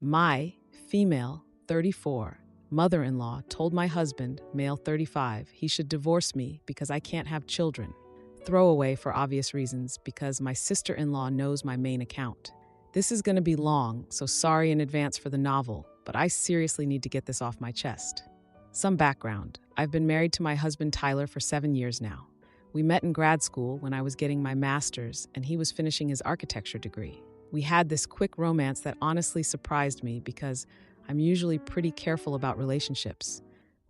My female, 34, mother-in-law told my husband, male 35, he should divorce me because I can't have children. Throwaway for obvious reasons because my sister-in-law knows my main account. This is going to be long, so sorry in advance for the novel, but I seriously need to get this off my chest. Some background. I've been married to my husband Tyler for 7 years now. We met in grad school when I was getting my master's and he was finishing his architecture degree. We had this quick romance that honestly surprised me because I'm usually pretty careful about relationships.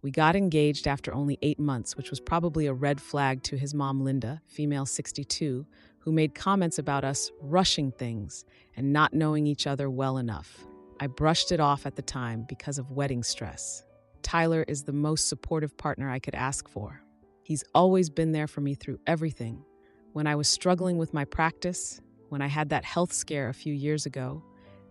We got engaged after only 8 months, which was probably a red flag to his mom, Linda, female 62, who made comments about us rushing things and not knowing each other well enough. I brushed it off at the time because of wedding stress. Tyler is the most supportive partner I could ask for. He's always been there for me through everything. When I was struggling with my practice, when I had that health scare a few years ago,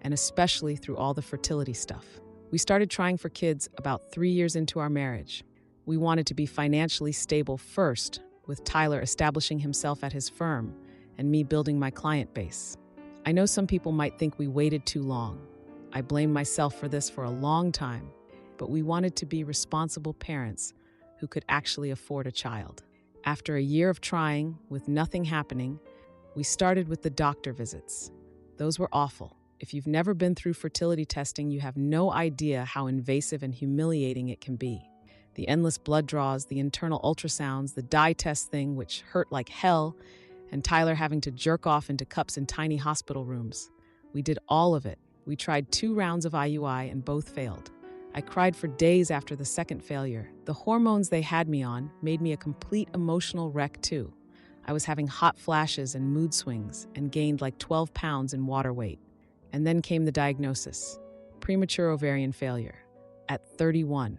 and especially through all the fertility stuff. We started trying for kids about 3 years into our marriage. We wanted to be financially stable first, with Tyler establishing himself at his firm and me building my client base. I know some people might think we waited too long. I blame myself for this for a long time, but we wanted to be responsible parents who could actually afford a child. After a year of trying, with nothing happening, we started with the doctor visits. Those were awful. If you've never been through fertility testing, you have no idea how invasive and humiliating it can be. The endless blood draws, the internal ultrasounds, the dye test thing, which hurt like hell, and Tyler having to jerk off into cups in tiny hospital rooms. We did all of it. We tried 2 rounds of IUI and both failed. I cried for days after the second failure. The hormones they had me on made me a complete emotional wreck too. I was having hot flashes and mood swings and gained like 12 pounds in water weight. And then came the diagnosis: premature ovarian failure. At 31,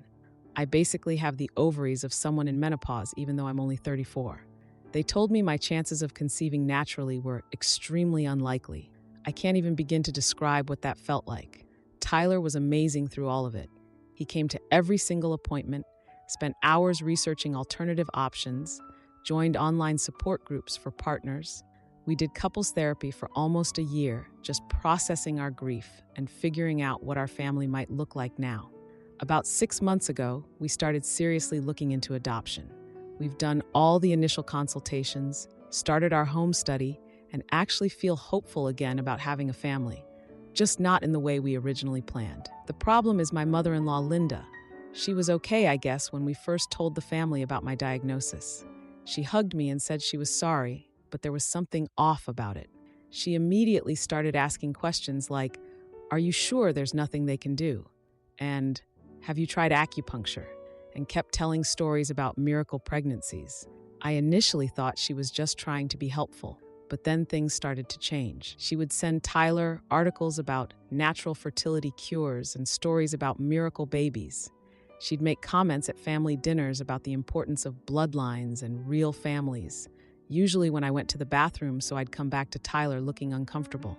I basically have the ovaries of someone in menopause even though I'm only 34. They told me my chances of conceiving naturally were extremely unlikely. I can't even begin to describe what that felt like. Tyler was amazing through all of it. He came to every single appointment, spent hours researching alternative options, joined online support groups for partners. We did couples therapy for almost a year, just processing our grief and figuring out what our family might look like now. About 6 months ago, we started seriously looking into adoption. We've done all the initial consultations, started our home study, and actually feel hopeful again about having a family, just not in the way we originally planned. The problem is my mother-in-law, Linda. She was okay, I guess, when we first told the family about my diagnosis. She hugged me and said she was sorry, but there was something off about it. She immediately started asking questions like, "Are you sure there's nothing they can do?" And, "Have you tried acupuncture?" And kept telling stories about miracle pregnancies. I initially thought she was just trying to be helpful, but then things started to change. She would send Tyler articles about natural fertility cures and stories about miracle babies. She'd make comments at family dinners about the importance of bloodlines and real families, usually when I went to the bathroom, so I'd come back to Tyler looking uncomfortable.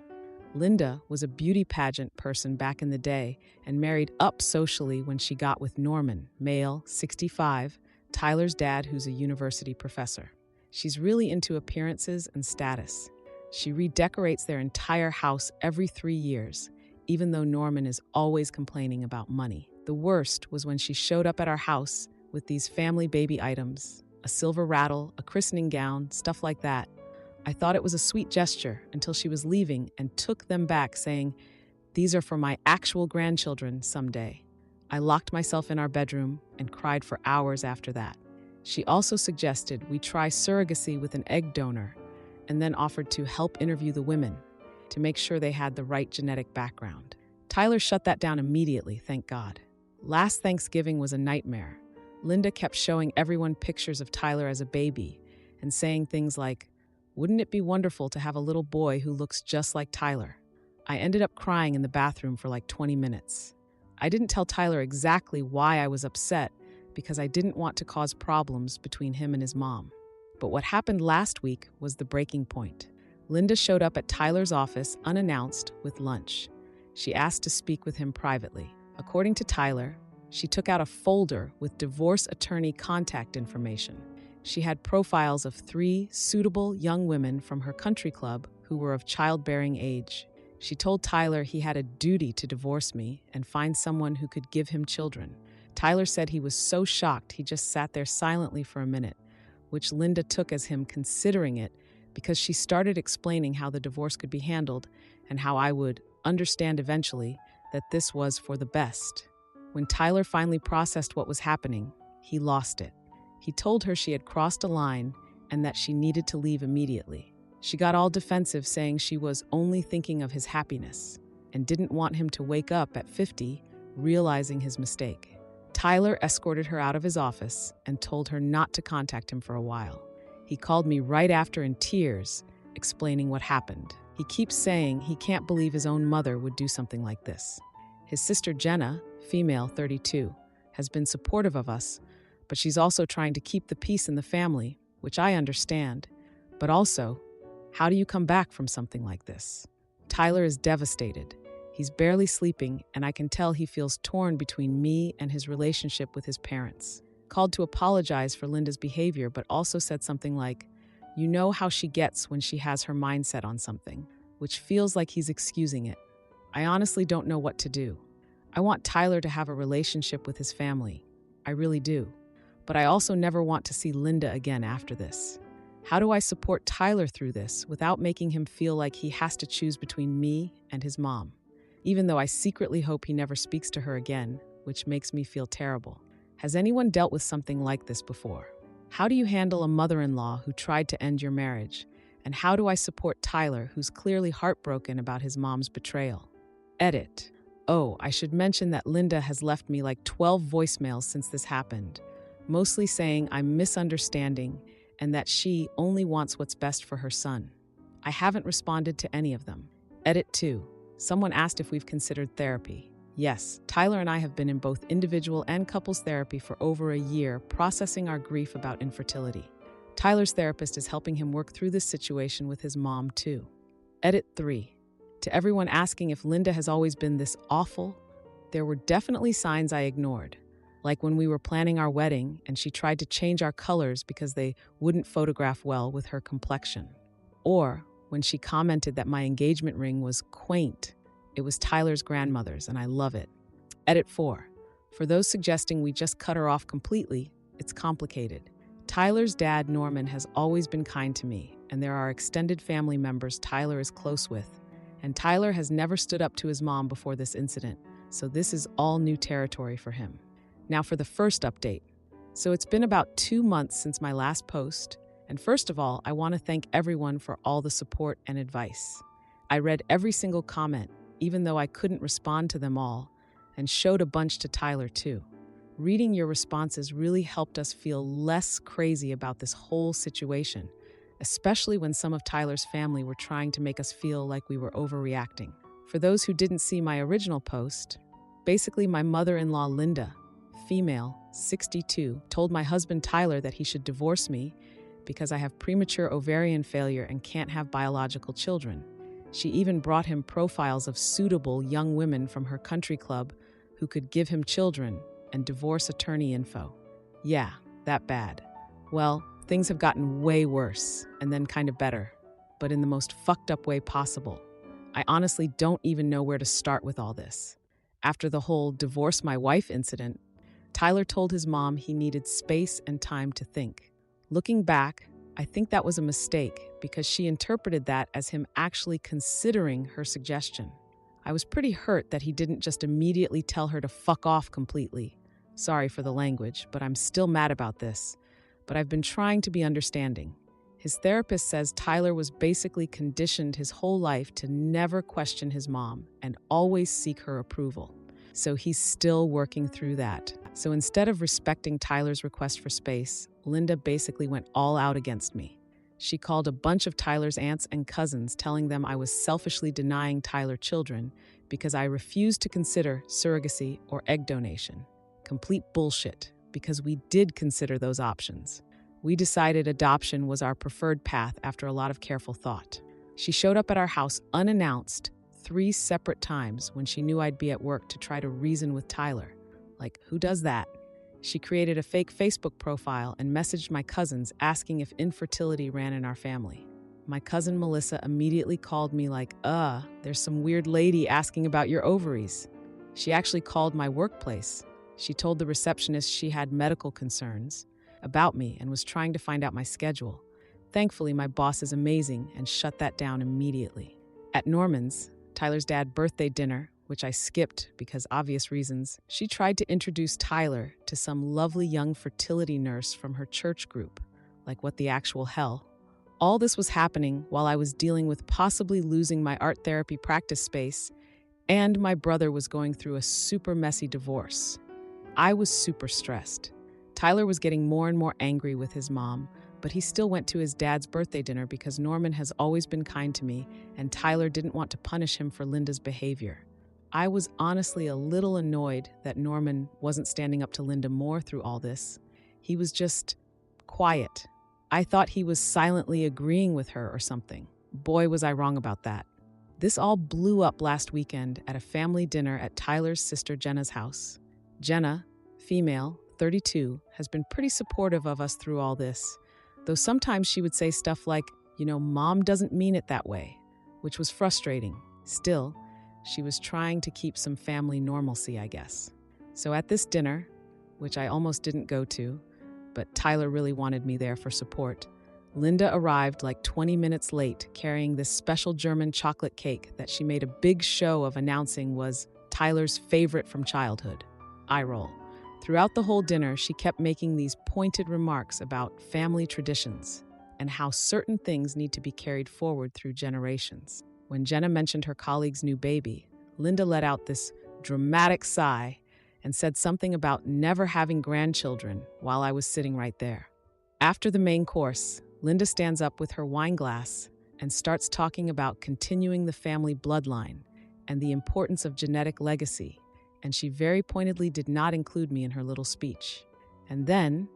Linda was a beauty pageant person back in the day and married up socially when she got with Norman, male, 65, Tyler's dad, who's a university professor. She's really into appearances and status. She redecorates their entire house every 3 years, even though Norman is always complaining about money. The worst was when she showed up at our house with these family baby items, a silver rattle, a christening gown, stuff like that. I thought it was a sweet gesture until she was leaving and took them back, saying, "These are for my actual grandchildren someday." I locked myself in our bedroom and cried for hours after that. She also suggested we try surrogacy with an egg donor and then offered to help interview the women to make sure they had the right genetic background. Tyler shut that down immediately, thank God. Last Thanksgiving was a nightmare. Linda kept showing everyone pictures of Tyler as a baby and saying things like, "Wouldn't it be wonderful to have a little boy who looks just like Tyler?" I ended up crying in the bathroom for like 20 minutes. I didn't tell Tyler exactly why I was upset because I didn't want to cause problems between him and his mom. But what happened last week was the breaking point. Linda showed up at Tyler's office unannounced with lunch. She asked to speak with him privately. According to Tyler, she took out a folder with divorce attorney contact information. She had profiles of 3 suitable young women from her country club who were of childbearing age. She told Tyler he had a duty to divorce me and find someone who could give him children. Tyler said he was so shocked he just sat there silently for a minute, which Linda took as him considering it because she started explaining how the divorce could be handled and how I would understand eventually that this was for the best. When Tyler finally processed what was happening, he lost it. He told her she had crossed a line and that she needed to leave immediately. She got all defensive, saying she was only thinking of his happiness and didn't want him to wake up at 50 realizing his mistake. Tyler escorted her out of his office and told her not to contact him for a while. He called me right after in tears, explaining what happened. He keeps saying he can't believe his own mother would do something like this. His sister Jenna, female 32, has been supportive of us, but she's also trying to keep the peace in the family, which I understand. But also, how do you come back from something like this? Tyler is devastated. He's barely sleeping, and I can tell he feels torn between me and his relationship with his parents. Called to apologize for Linda's behavior, but also said something like, "You know how she gets when she has her mindset on something," which feels like he's excusing it. I honestly don't know what to do. I want Tyler to have a relationship with his family. I really do. But I also never want to see Linda again after this. How do I support Tyler through this without making him feel like he has to choose between me and his mom? Even though I secretly hope he never speaks to her again, which makes me feel terrible. Has anyone dealt with something like this before? How do you handle a mother-in-law who tried to end your marriage? And how do I support Tyler, who's clearly heartbroken about his mom's betrayal? Edit. Oh, I should mention that Linda has left me like 12 voicemails since this happened, mostly saying I'm misunderstanding and that she only wants what's best for her son. I haven't responded to any of them. Edit 2. Someone asked if we've considered therapy. Yes, Tyler and I have been in both individual and couples therapy for over a year, processing our grief about infertility. Tyler's therapist is helping him work through this situation with his mom, too. Edit 3. To everyone asking if Linda has always been this awful, there were definitely signs I ignored. Like when we were planning our wedding and she tried to change our colors because they wouldn't photograph well with her complexion. Or when she commented that my engagement ring was quaint. It was Tyler's grandmother's, and I love it. Edit 4. For those suggesting we just cut her off completely, it's complicated. Tyler's dad, Norman, has always been kind to me, and there are extended family members Tyler is close with. And Tyler has never stood up to his mom before this incident, so this is all new territory for him. Now for the first update. So it's been about 2 months since my last post, and first of all, I want to thank everyone for all the support and advice. I read every single comment, even though I couldn't respond to them all, and showed a bunch to Tyler too. Reading your responses really helped us feel less crazy about this whole situation, especially when some of Tyler's family were trying to make us feel like we were overreacting. For those who didn't see my original post, basically my mother-in-law Linda, female, 62, told my husband Tyler that he should divorce me because I have premature ovarian failure and can't have biological children. She even brought him profiles of suitable young women from her country club who could give him children and divorce attorney info. Yeah, that bad. Well, things have gotten way worse and then kind of better, but in the most fucked up way possible. I honestly don't even know where to start with all this. After the whole divorce my wife incident, Tyler told his mom he needed space and time to think. Looking back, I think that was a mistake because she interpreted that as him actually considering her suggestion. I was pretty hurt that he didn't just immediately tell her to fuck off completely. Sorry for the language, but I'm still mad about this. But I've been trying to be understanding. His therapist says Tyler was basically conditioned his whole life to never question his mom and always seek her approval. So he's still working through that. So instead of respecting Tyler's request for space, Linda basically went all out against me. She called a bunch of Tyler's aunts and cousins, telling them I was selfishly denying Tyler children because I refused to consider surrogacy or egg donation. Complete bullshit, because we did consider those options. We decided adoption was our preferred path after a lot of careful thought. She showed up at our house unannounced 3 separate times when she knew I'd be at work to try to reason with Tyler. Like, who does that? She created a fake Facebook profile and messaged my cousins asking if infertility ran in our family. my cousin Melissa immediately called me like, there's some weird lady asking about your ovaries. She actually called my workplace. She told the receptionist she had medical concerns about me and was trying to find out my schedule. Thankfully, my boss is amazing and shut that down immediately. At Norman's, Tyler's dad's birthday dinner, which I skipped because obvious reasons, she tried to introduce Tyler to some lovely young fertility nurse from her church group. Like, what the actual hell? All this was happening while I was dealing with possibly losing my art therapy practice space, and my brother was going through a super messy divorce. I was super stressed. Tyler was getting more and more angry with his mom, but he still went to his dad's birthday dinner because Norman has always been kind to me, and Tyler didn't want to punish him for Linda's behavior. I was honestly a little annoyed that Norman wasn't standing up to Linda more through all this. He was just quiet. I thought he was silently agreeing with her or something. Boy, was I wrong about that. This all blew up last weekend at a family dinner at Tyler's sister Jenna's house. Jenna, female, 32, has been pretty supportive of us through all this, though sometimes she would say stuff like, Mom doesn't mean it that way, which was frustrating. Still, she was trying to keep some family normalcy, I guess. So at this dinner, which I almost didn't go to, but Tyler really wanted me there for support, Linda arrived like 20 minutes late carrying this special German chocolate cake that she made a big show of announcing was Tyler's favorite from childhood. Eye roll. Throughout the whole dinner, she kept making these pointed remarks about family traditions and how certain things need to be carried forward through generations. When Jenna mentioned her colleague's new baby, Linda let out this dramatic sigh and said something about never having grandchildren while I was sitting right there. After the main course, Linda stands up with her wine glass and starts talking about continuing the family bloodline and the importance of genetic legacy, and she very pointedly did not include me in her little speech. And then,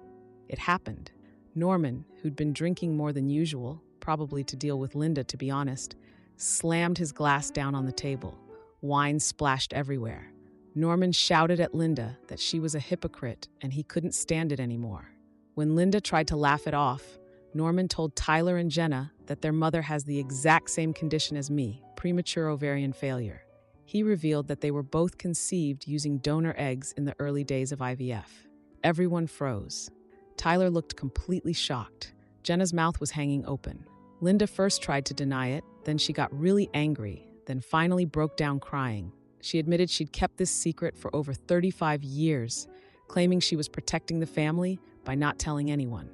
it happened. Norman, who'd been drinking more than usual, probably to deal with Linda, to be honest, slammed his glass down on the table. Wine splashed everywhere. Norman shouted at Linda that she was a hypocrite and he couldn't stand it anymore. When Linda tried to laugh it off, Norman told Tyler and Jenna that their mother has the exact same condition as me, premature ovarian failure. He revealed that they were both conceived using donor eggs in the early days of IVF. Everyone froze. Tyler looked completely shocked. Jenna's mouth was hanging open. Linda first tried to deny it, then she got really angry, then finally broke down crying. She admitted she'd kept this secret for over 35 years, claiming she was protecting the family by not telling anyone.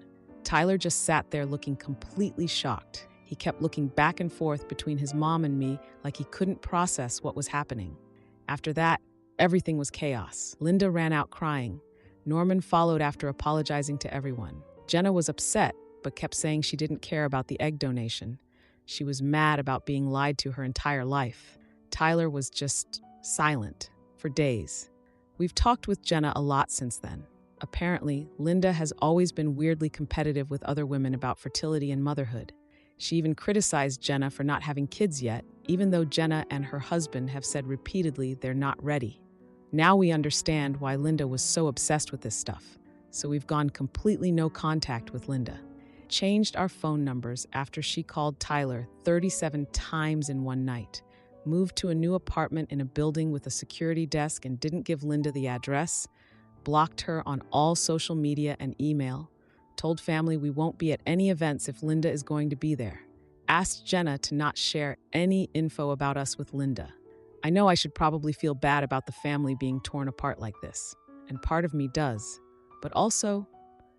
Tyler just sat there looking completely shocked. He kept looking back and forth between his mom and me like he couldn't process what was happening. After that, everything was chaos. Linda ran out crying. Norman followed after apologizing to everyone. Jenna was upset, but kept saying she didn't care about the egg donation. She was mad about being lied to her entire life. Tyler was just silent for days. We've talked with Jenna a lot since then. Apparently, Linda has always been weirdly competitive with other women about fertility and motherhood. She even criticized Jenna for not having kids yet, even though Jenna and her husband have said repeatedly they're not ready. Now we understand why Linda was so obsessed with this stuff, so we've gone completely no contact with Linda. Changed our phone numbers after she called Tyler 37 times in one night, moved to a new apartment in a building with a security desk and didn't give Linda the address, blocked her on all social media and email, told family we won't be at any events if Linda is going to be there, asked Jenna to not share any info about us with Linda. I know I should probably feel bad about the family being torn apart like this, and part of me does, but also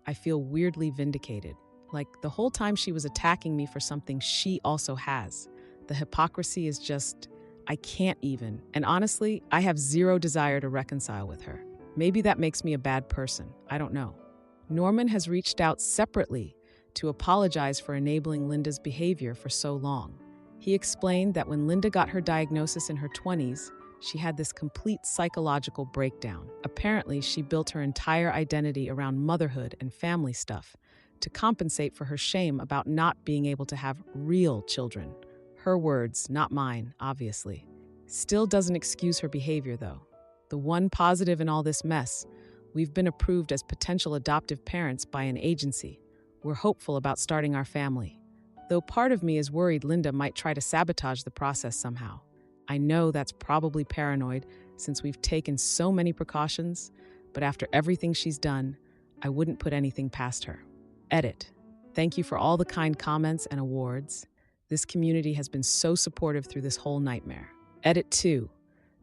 I feel weirdly vindicated. Like the whole time she was attacking me for something she also has. The hypocrisy is just, I can't even. And honestly, I have zero desire to reconcile with her. Maybe that makes me a bad person. I don't know. Norman has reached out separately to apologize for enabling Linda's behavior for so long. He explained that when Linda got her diagnosis in her 20s, she had this complete psychological breakdown. Apparently, she built her entire identity around motherhood and family stuff to compensate for her shame about not being able to have real children. Her words, not mine, obviously. Still doesn't excuse her behavior, though. The one positive in all this mess, we've been approved as potential adoptive parents by an agency. We're hopeful about starting our family. though part of me is worried Linda might try to sabotage the process somehow. I know that's probably paranoid since we've taken so many precautions, but after everything she's done, I wouldn't put anything past her. Edit. Thank you for all the kind comments and awards. This community has been so supportive through this whole nightmare. Edit 2.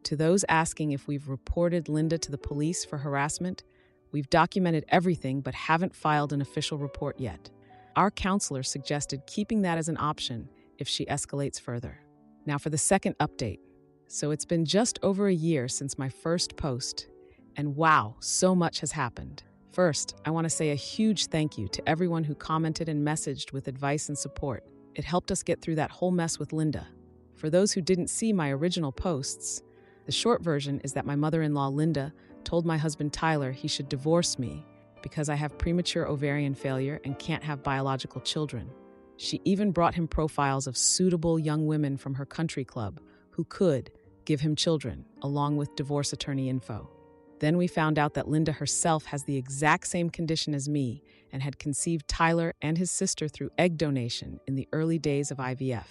To those asking if we've reported Linda to the police for harassment, we've documented everything but haven't filed an official report yet. Our counselor suggested keeping that as an option if she escalates further. Now for the second update. So it's been just over a year since my first post, and wow, so much has happened. First, I want to say a huge thank you to everyone who commented and messaged with advice and support. It helped us get through that whole mess with Linda. For those who didn't see my original posts, the short version is that my mother-in-law, Linda, told my husband Tyler he should divorce me because I have premature ovarian failure and can't have biological children. She even brought him profiles of suitable young women from her country club who could give him children, along with divorce attorney info. Then we found out that Linda herself has the exact same condition as me and had conceived Tyler and his sister through egg donation in the early days of IVF.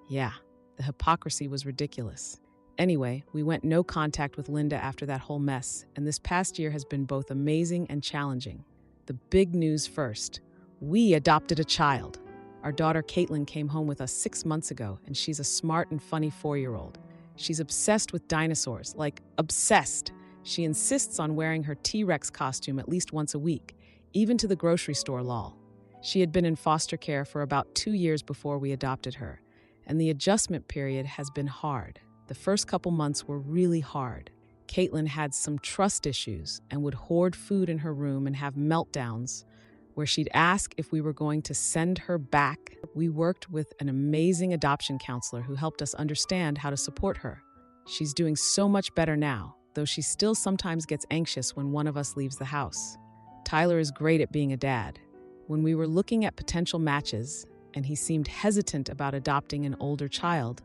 Yeah, the hypocrisy was ridiculous. Anyway, we went no contact with Linda after that whole mess, and this past year has been both amazing and challenging. The big news first. We adopted a child. Our daughter Caitlin came home with us 6 months ago, and she's a smart and funny 4-year-old. She's obsessed with dinosaurs, like obsessed. She insists on wearing her T-Rex costume at least once a week, even to the grocery store, lol. She had been in foster care for about 2 years before we adopted her, and the adjustment period has been hard. The first couple months were really hard. Caitlin had some trust issues and would hoard food in her room and have meltdowns where she'd ask if we were going to send her back. We worked with an amazing adoption counselor who helped us understand how to support her. She's doing so much better now, though she still sometimes gets anxious when one of us leaves the house. Tyler is great at being a dad. When we were looking at potential matches, and he seemed hesitant about adopting an older child,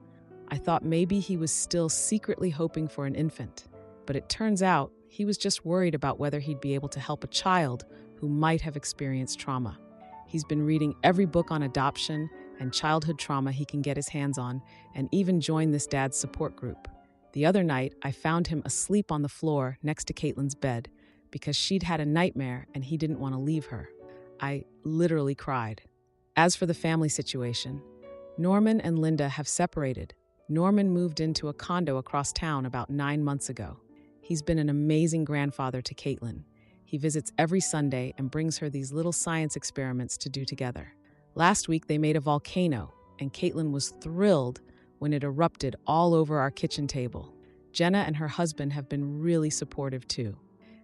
I thought maybe he was still secretly hoping for an infant. But it turns out he was just worried about whether he'd be able to help a child who might have experienced trauma. He's been reading every book on adoption and childhood trauma he can get his hands on, and even joined this dad's support group. The other night, I found him asleep on the floor next to Caitlin's bed because she'd had a nightmare and he didn't want to leave her. I literally cried. As for the family situation, Norman and Linda have separated. Norman moved into a condo across town about 9 months ago. He's been an amazing grandfather to Caitlin. He visits every Sunday and brings her these little science experiments to do together. Last week, they made a volcano, and Caitlin was thrilled when it erupted all over our kitchen table. Jenna and her husband have been really supportive too.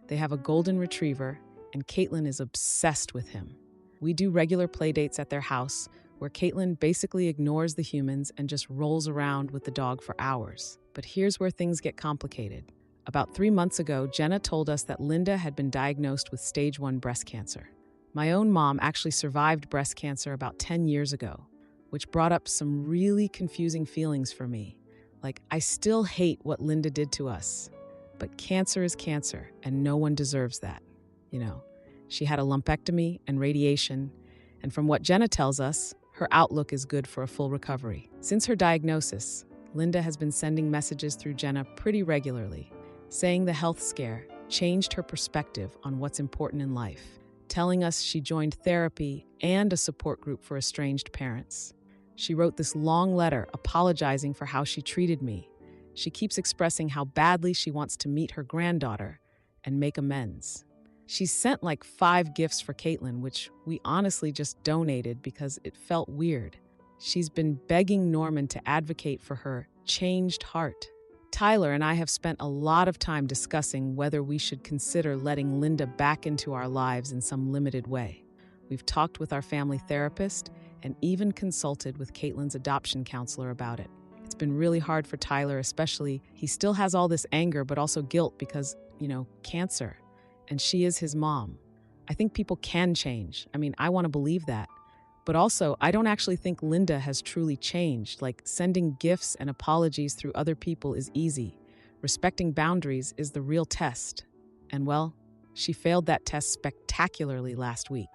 They have a golden retriever, and Caitlin is obsessed with him. We do regular play dates at their house, where Caitlin basically ignores the humans and just rolls around with the dog for hours. But here's where things get complicated. About 3 months ago, Jenna told us that Linda had been diagnosed with stage 1 breast cancer. My own mom actually survived breast cancer about 10 years ago, which brought up some really confusing feelings for me. Like, I still hate what Linda did to us, but cancer is cancer, and no one deserves that. You know, she had a lumpectomy and radiation, and from what Jenna tells us, her outlook is good for a full recovery. Since her diagnosis, Linda has been sending messages through Jenna pretty regularly, saying the health scare changed her perspective on what's important in life, telling us she joined therapy and a support group for estranged parents. She wrote this long letter apologizing for how she treated me. She keeps expressing how badly she wants to meet her granddaughter and make amends. She's sent like 5 gifts for Caitlin, which we honestly just donated because it felt weird. She's been begging Norman to advocate for her changed heart. Tyler and I have spent a lot of time discussing whether we should consider letting Linda back into our lives in some limited way. We've talked with our family therapist and even consulted with Caitlin's adoption counselor about it. It's been really hard for Tyler, especially. He still has all this anger, but also guilt because, cancer. And she is his mom. I think people can change. I want to believe that. But also, I don't actually think Linda has truly changed. Like, sending gifts and apologies through other people is easy. Respecting boundaries is the real test. And well, she failed that test spectacularly last week.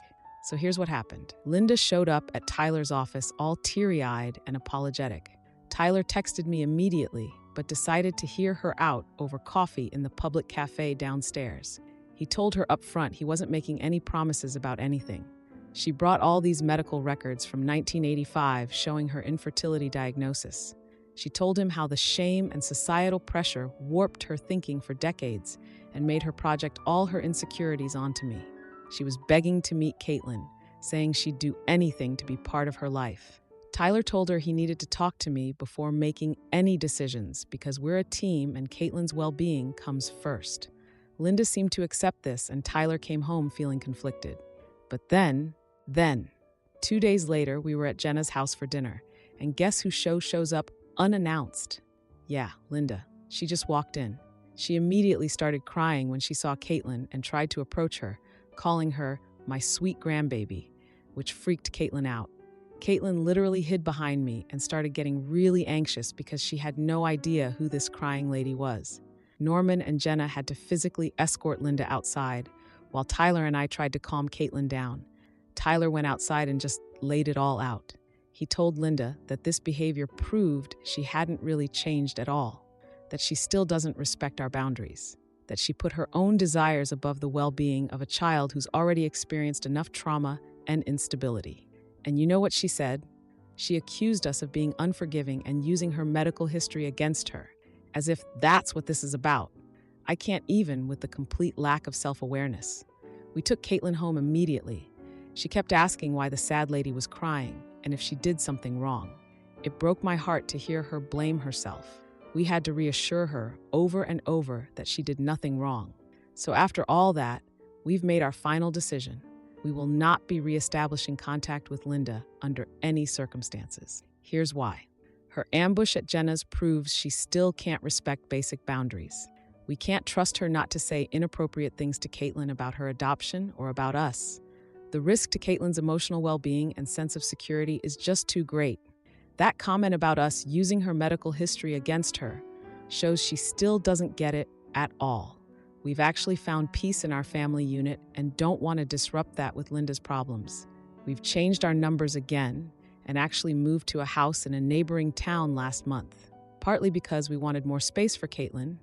So here's what happened. Linda showed up at Tyler's office all teary-eyed and apologetic. Tyler texted me immediately, but decided to hear her out over coffee in the public cafe downstairs. He told her up front he wasn't making any promises about anything. She brought all these medical records from 1985 showing her infertility diagnosis. She told him how the shame and societal pressure warped her thinking for decades and made her project all her insecurities onto me. She was begging to meet Caitlin, saying she'd do anything to be part of her life. Tyler told her he needed to talk to me before making any decisions because we're a team and Caitlin's well-being comes first. Linda seemed to accept this and Tyler came home feeling conflicted. But then, 2 days later, we were at Jenna's house for dinner, and guess who shows up unannounced? Yeah, Linda. She just walked in. She immediately started crying when she saw Caitlin and tried to approach her, calling her my sweet grandbaby, which freaked Caitlin out. Caitlin literally hid behind me and started getting really anxious because she had no idea who this crying lady was. Norman and Jenna had to physically escort Linda outside, while Tyler and I tried to calm Caitlin down. Tyler went outside and just laid it all out. He told Linda that this behavior proved she hadn't really changed at all, that she still doesn't respect our boundaries, that she put her own desires above the well-being of a child who's already experienced enough trauma and instability. And you know what she said? She accused us of being unforgiving and using her medical history against her, as if that's what this is about. I can't even with the complete lack of self-awareness. We took Caitlin home immediately. She kept asking why the sad lady was crying and if she did something wrong. It broke my heart to hear her blame herself. We had to reassure her over and over that she did nothing wrong. So after all that, we've made our final decision. We will not be reestablishing contact with Linda under any circumstances. Here's why. Her ambush at Jenna's proves she still can't respect basic boundaries. We can't trust her not to say inappropriate things to Caitlin about her adoption or about us. The risk to Caitlin's emotional well-being and sense of security is just too great. That comment about us using her medical history against her shows she still doesn't get it at all. We've actually found peace in our family unit and don't want to disrupt that with Linda's problems. We've changed our numbers again and actually moved to a house in a neighboring town last month, partly because we wanted more space for Caitlin,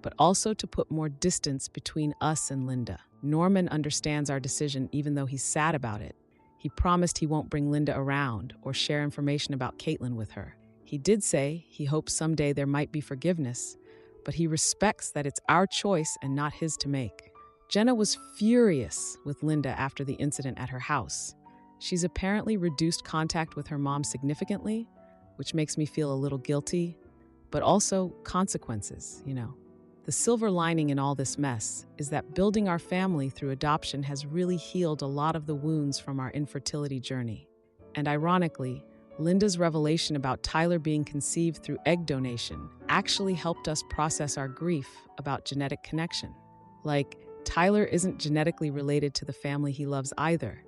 but also to put more distance between us and Linda. Norman understands our decision even though he's sad about it. He promised he won't bring Linda around or share information about Caitlin with her. He did say he hopes someday there might be forgiveness, but he respects that it's our choice and not his to make. Jenna was furious with Linda after the incident at her house. She's apparently reduced contact with her mom significantly, which makes me feel a little guilty, but also consequences, The silver lining in all this mess is that building our family through adoption has really healed a lot of the wounds from our infertility journey. And ironically, Linda's revelation about Tyler being conceived through egg donation actually helped us process our grief about genetic connection. Like, Tyler isn't genetically related to the family he loves either,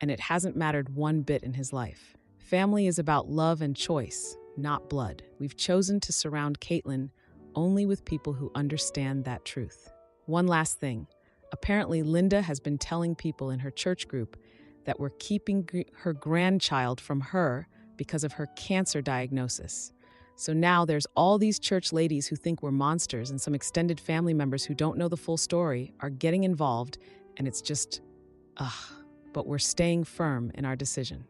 and it hasn't mattered one bit in his life. Family is about love and choice, not blood. We've chosen to surround Caitlin only with people who understand that truth. One last thing. Apparently, Linda has been telling people in her church group that we're keeping her grandchild from her because of her cancer diagnosis. So now there's all these church ladies who think we're monsters, and some extended family members who don't know the full story are getting involved, and it's just, but we're staying firm in our decision.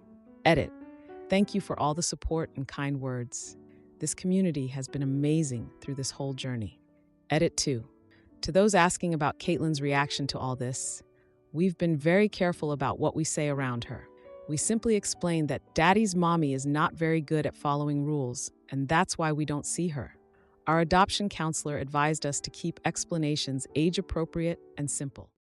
Edit. Thank you for all the support and kind words. This community has been amazing through this whole journey. Edit 2. To those asking about Caitlin's reaction to all this, we've been very careful about what we say around her. We simply explain that Daddy's mommy is not very good at following rules, and that's why we don't see her. Our adoption counselor advised us to keep explanations age-appropriate and simple.